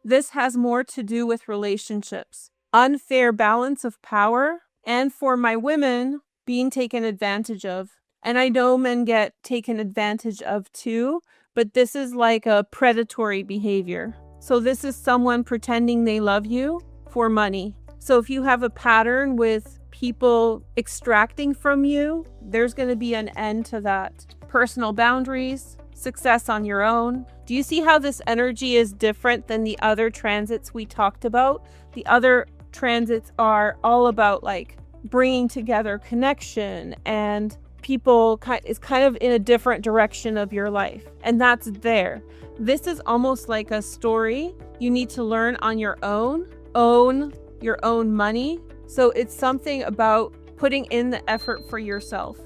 This has more to do with relationships, unfair balance of power, and for my women, being taken advantage of. And I know men get taken advantage of too, but this is like a predatory behavior. So this is someone pretending they love you for money. So if you have a pattern with people extracting from you, there's going to be an end to that. Personal boundaries, success on your own. Do you see how this energy is different than the other transits we talked about? The other transits are all about like bringing together connection, and people is kind of in a different direction of your life, and that's there. This is almost like a story you need to learn on your own your own money. So it's something about putting in the effort for yourself.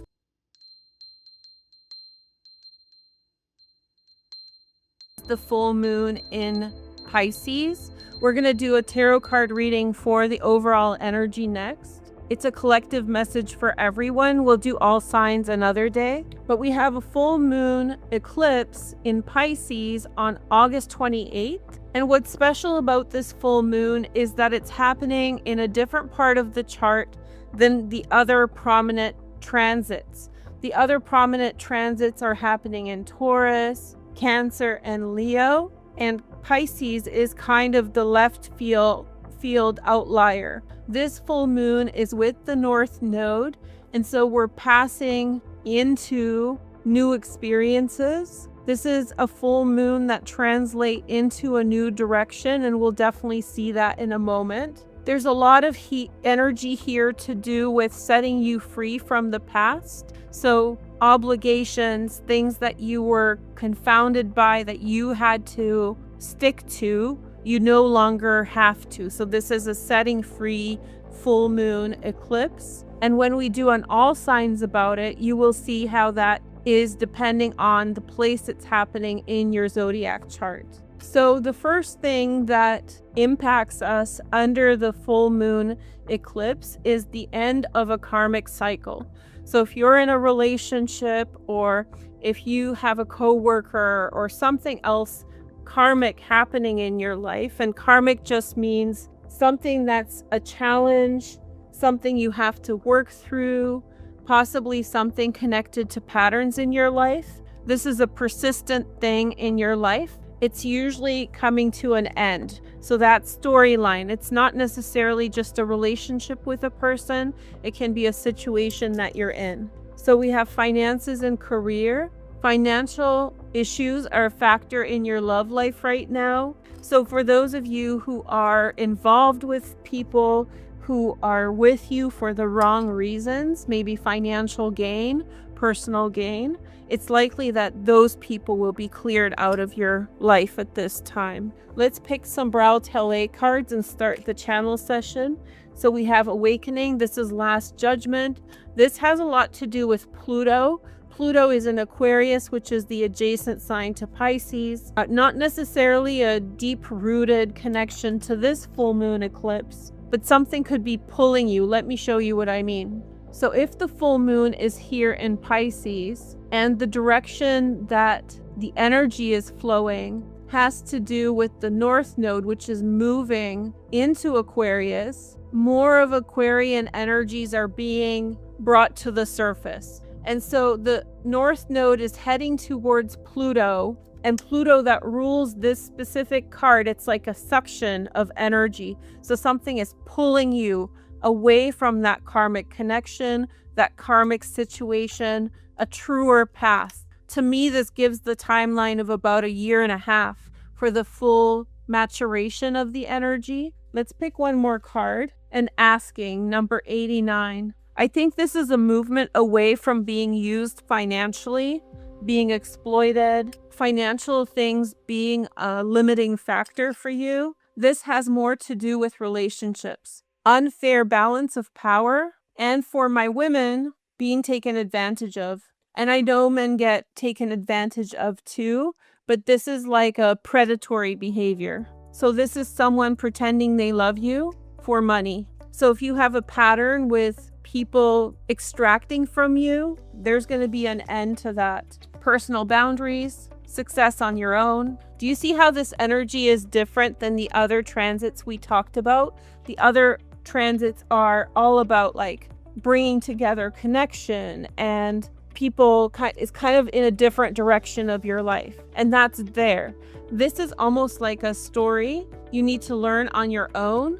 The full moon in Pisces. We're going to do a tarot card reading for the overall energy next. It's a collective message for everyone. We'll do all signs another day. But we have a full moon eclipse in Pisces on August 28th. And what's special about this full moon is that it's happening in a different part of the chart than the other prominent transits. The other prominent transits are happening in Taurus, Cancer, and Leo. And Pisces is kind of the left field outlier. This full moon is with the North Node, and so we're passing into new experiences. This is a full moon that translates into a new direction, and we'll definitely see that in a moment. There's a lot of energy here to do with setting you free from the past. So obligations, things that you were confounded by that you had to stick to, you no longer have to. So this is a setting free full moon eclipse. And when we do an all signs about it, you will see how that is depending on the place it's happening in your zodiac chart. So the first thing that impacts us under the full moon eclipse is the end of a karmic cycle. So if you're in a relationship, or if you have a coworker or something else karmic happening in your life, and karmic just means something that's a challenge, something you have to work through, possibly something connected to patterns in your life. This is a persistent thing in your life. It's usually coming to an end. So that storyline, it's not necessarily just a relationship with a person. It can be a situation that you're in. So we have finances and career. Financial issues are a factor in your love life right now. So for those of you who are involved with people who are with you for the wrong reasons, maybe financial gain, personal gain, it's likely that those people will be cleared out of your life at this time. Let's pick some Bral Talej cards and start the channel session. So we have Awakening. This is Last Judgment. This has a lot to do with Pluto. Pluto is in Aquarius, which is the adjacent sign to Pisces. Not necessarily a deep-rooted connection to this full moon eclipse, but something could be pulling you. Let me show you what I mean. So if the full moon is here in Pisces, and the direction that the energy is flowing has to do with the North Node, which is moving into Aquarius, more of Aquarian energies are being brought to the surface. And so the North Node is heading towards Pluto, and Pluto that rules this specific card, it's like a suction of energy. So something is pulling you away from that karmic connection, that karmic situation, a truer path. To me, this gives the timeline of about 1.5 years for the full maturation of the energy. Let's pick one more card. And Asking, number 89. I think this is a movement away from being used financially, being exploited, financial things being a limiting factor for you. This has more to do with relationships, unfair balance of power, and for my women, being taken advantage of. And I know men get taken advantage of too, but this is like a predatory behavior. So this is someone pretending they love you for money. So if you have a pattern with people extracting from you, there's going to be an end to that. Personal boundaries, success on your own. Do you see how this energy is different than the other transits we talked about? The other transits are all about like bringing together connection, and people is kind of in a different direction of your life, and that's there. This is almost like a story you need to learn on your own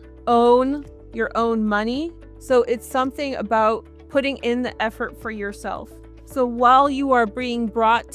your own money. So it's something about putting in the effort for yourself. So while you are being brought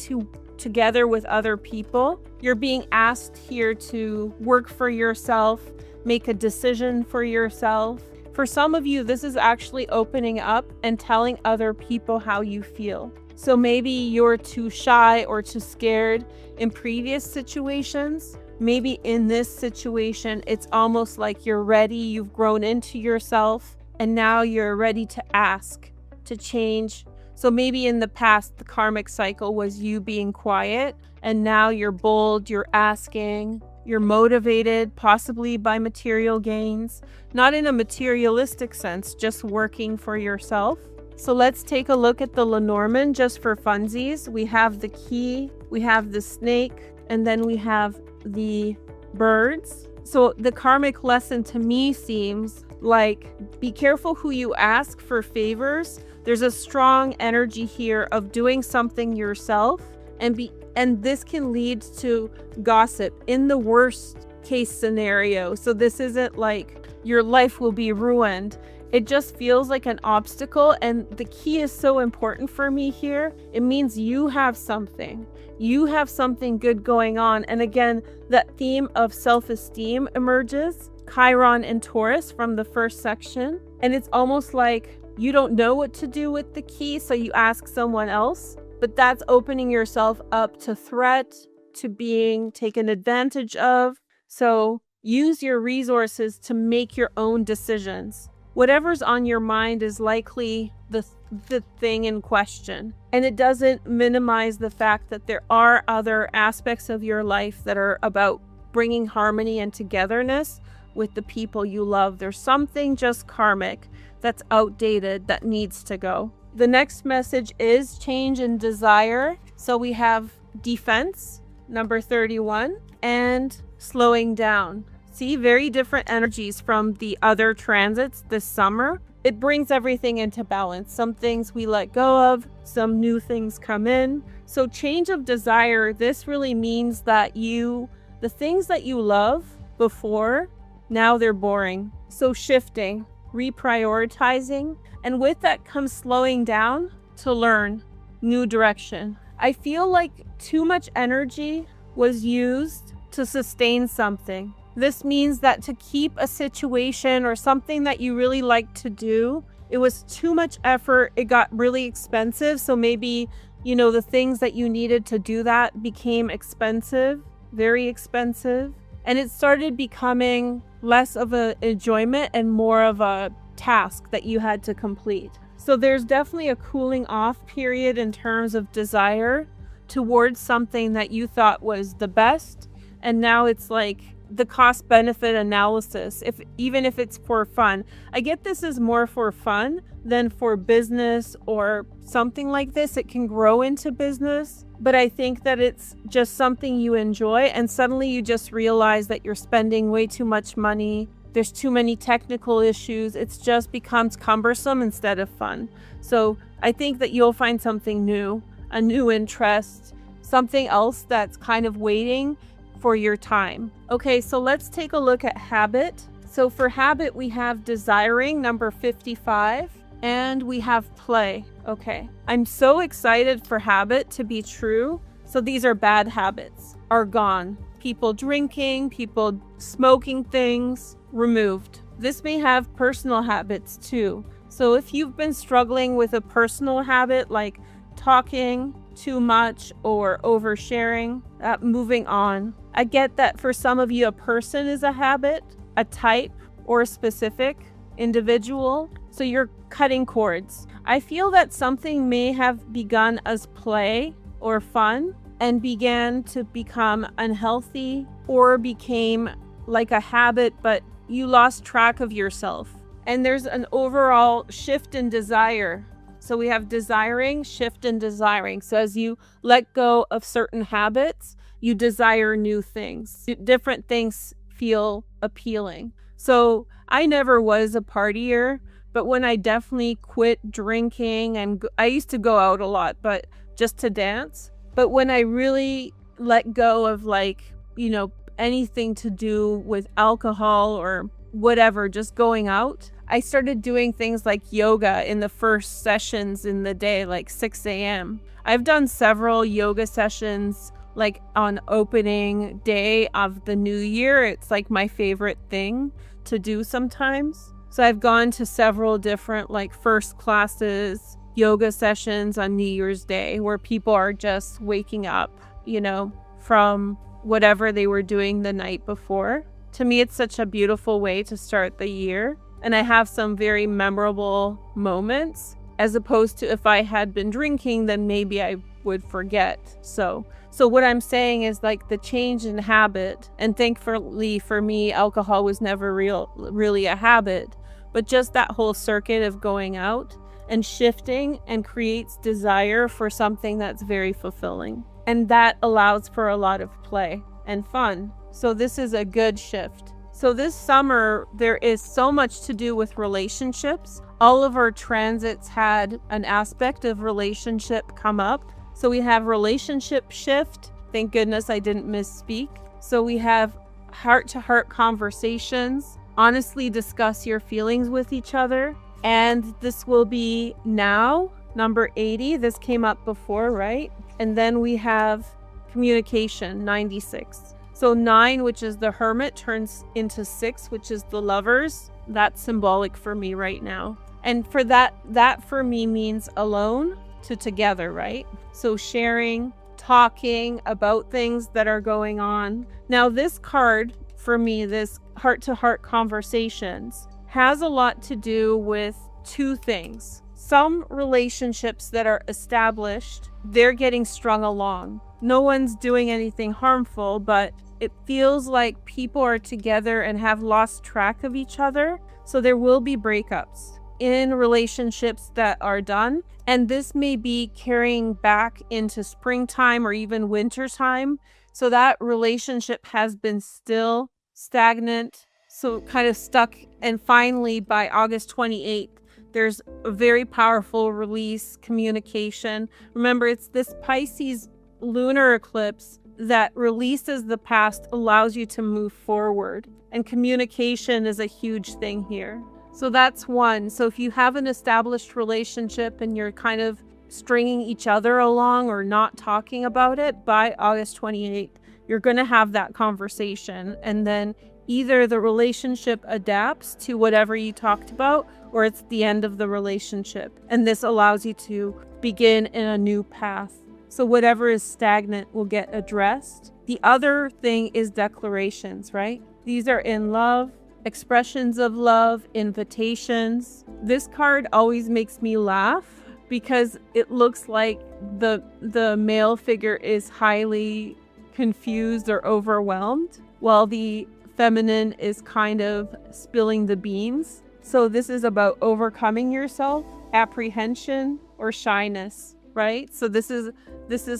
together with other people, you're being asked here to work for yourself, make a decision for yourself. For some of you, this is actually opening up and telling other people how you feel. So maybe you're too shy or too scared in previous situations. Maybe in this situation, it's almost like you're ready, you've grown into yourself, and now you're ready to ask to change. So maybe in the past, the karmic cycle was you being quiet, and now you're bold, you're asking, you're motivated, possibly by material gains, not in a materialistic sense, just working for yourself. So let's take a look at the Lenormand just for funsies. We have the key, we have the snake, and then we have the birds. So the karmic lesson to me seems like, be careful who you ask for favors. There's a strong energy here of doing something yourself, and this can lead to gossip in the worst case scenario. So this isn't like your life will be ruined. It just feels like an obstacle, and the key is so important for me here. It means you have something. You have something good going on. And again, that theme of self-esteem emerges, Chiron and Taurus from the first section. And it's almost like you don't know what to do with the key, so you ask someone else. But that's opening yourself up to threat, to being taken advantage of. So use your resources to make your own decisions. Whatever's on your mind is likely the thing in question. And it doesn't minimize the fact that there are other aspects of your life that are about bringing harmony and togetherness with the people you love. There's something just karmic that's outdated that needs to go. The next message is change and desire. So we have defense, number 31, and slowing down. See, very different energies from the other transits this summer. It brings everything into balance. Some things we let go of, some new things come in. So change of desire, this really means that the things that you love before, now they're boring. So shifting, reprioritizing, and with that comes slowing down to learn new direction. I feel like too much energy was used to sustain something. This means that to keep a situation or something that you really like to do, it was too much effort. It got really expensive. So maybe, the things that you needed to do that became expensive, very expensive. And it started becoming less of an enjoyment and more of a task that you had to complete. So there's definitely a cooling off period in terms of desire towards something that you thought was the best. And now it's like the cost benefit analysis, even if it's for fun. I get this is more for fun than for business or something like this. It can grow into business, but I think that it's just something you enjoy, and suddenly you just realize that you're spending way too much money. There's too many technical issues. It just becomes cumbersome instead of fun. So I think that you'll find something new, a new interest, something else that's kind of waiting for your time. Okay, so let's take a look at habit. So for habit, we have desiring, number 55, and we have play. Okay, I'm so excited for habit to be true. So these are bad habits, are gone. People drinking, people smoking things, removed. This may have personal habits too. So if you've been struggling with a personal habit like talking too much or oversharing, moving on. I get that for some of you, a person is a habit, a type, or a specific individual. So you're cutting cords. I feel that something may have begun as play or fun and began to become unhealthy or became like a habit, but you lost track of yourself. And there's an overall shift in desire. So we have desiring, shift, and desiring. So as you let go of certain habits, you desire new things. Different things feel appealing. So I never was a partier, but when I definitely quit drinking, and I used to go out a lot, but just to dance. But when I really let go of, like, you know, anything to do with alcohol or whatever, just going out, I started doing things like yoga in the first sessions in the day, like 6 a.m. I've done several yoga sessions like on opening day of the new year. It's like my favorite thing to do sometimes. So I've gone to several different like first classes, yoga sessions on New Year's Day where people are just waking up, you know, from whatever they were doing the night before. To me, it's such a beautiful way to start the year. And I have some very memorable moments, as opposed to if I had been drinking, then maybe I would forget. So what I'm saying is like the change in habit, and thankfully for me, alcohol was never really a habit, but just that whole circuit of going out and shifting and creates desire for something that's very fulfilling. And that allows for a lot of play and fun. So this is a good shift. So this summer, there is so much to do with relationships. All of our transits had an aspect of relationship come up. So we have relationship shift. Thank goodness I didn't misspeak. So we have heart-to-heart conversations. Honestly discuss your feelings with each other. And this will be now, number 80. This came up before, right? And then we have communication, 96. So 9, which is the hermit, turns into 6, which is the lovers. That's symbolic for me right now. And for that for me means alone to together, right? So sharing, talking about things that are going on. Now this card, for me, this heart-to-heart conversations, has a lot to do with two things. Some relationships that are established, they're getting strung along. No one's doing anything harmful, but it feels like people are together and have lost track of each other. So there will be breakups in relationships that are done. And this may be carrying back into springtime or even wintertime. So that relationship has been still stagnant, so kind of stuck. And finally, by August 28th, there's a very powerful release, communication. Remember, it's this Pisces lunar eclipse that releases the past, allows you to move forward. And communication is a huge thing here. So that's one. So if you have an established relationship and you're kind of stringing each other along or not talking about it, by August 28th, you're going to have that conversation. And then either the relationship adapts to whatever you talked about, or it's the end of the relationship. And this allows you to begin in a new path. So whatever is stagnant will get addressed. The other thing is declarations, right? These are in love, expressions of love, invitations. This card always makes me laugh because it looks like the male figure is highly confused or overwhelmed, while the feminine is kind of spilling the beans. So this is about overcoming yourself, apprehension, or shyness, right? So this is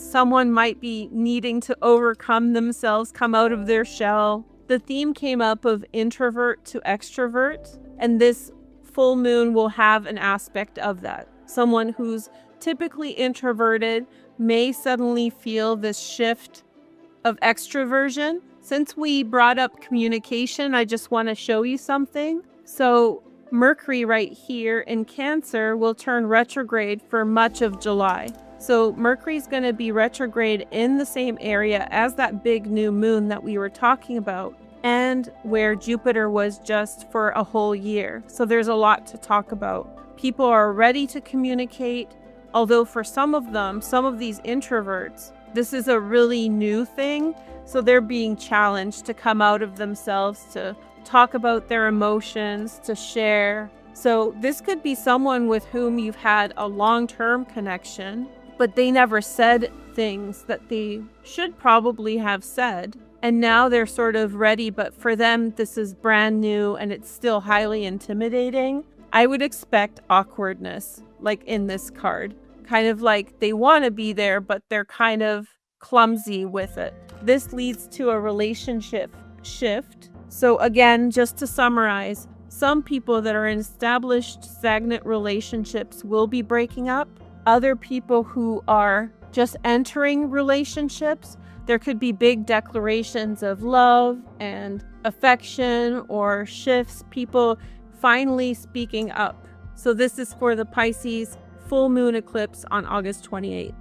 someone might be needing to overcome themselves, come out of their shell. The theme came up of introvert to extrovert, and this full moon will have an aspect of that. Someone who's typically introverted may suddenly feel this shift of extroversion. Since we brought up communication, I just want to show you something. So Mercury right here in Cancer will turn retrograde for much of July. So Mercury's going to be retrograde in the same area as that big new moon that we were talking about, and where Jupiter was just for a whole year. So there's a lot to talk about. People are ready to communicate, although for some of these introverts, this is a really new thing. So they're being challenged to come out of themselves, to talk about their emotions, to share. So this could be someone with whom you've had a long-term connection, but they never said things that they should probably have said. And now they're sort of ready, but for them, this is brand new and it's still highly intimidating. I would expect awkwardness. like in this card. Kind of like they want to be there, but they're kind of clumsy with it. This leads to a relationship shift. So again, just to summarize, some people that are in established stagnant relationships will be breaking up. Other people who are just entering relationships, there could be big declarations of love and affection or shifts, people finally speaking up. So this is for the Pisces full moon eclipse on August 28th.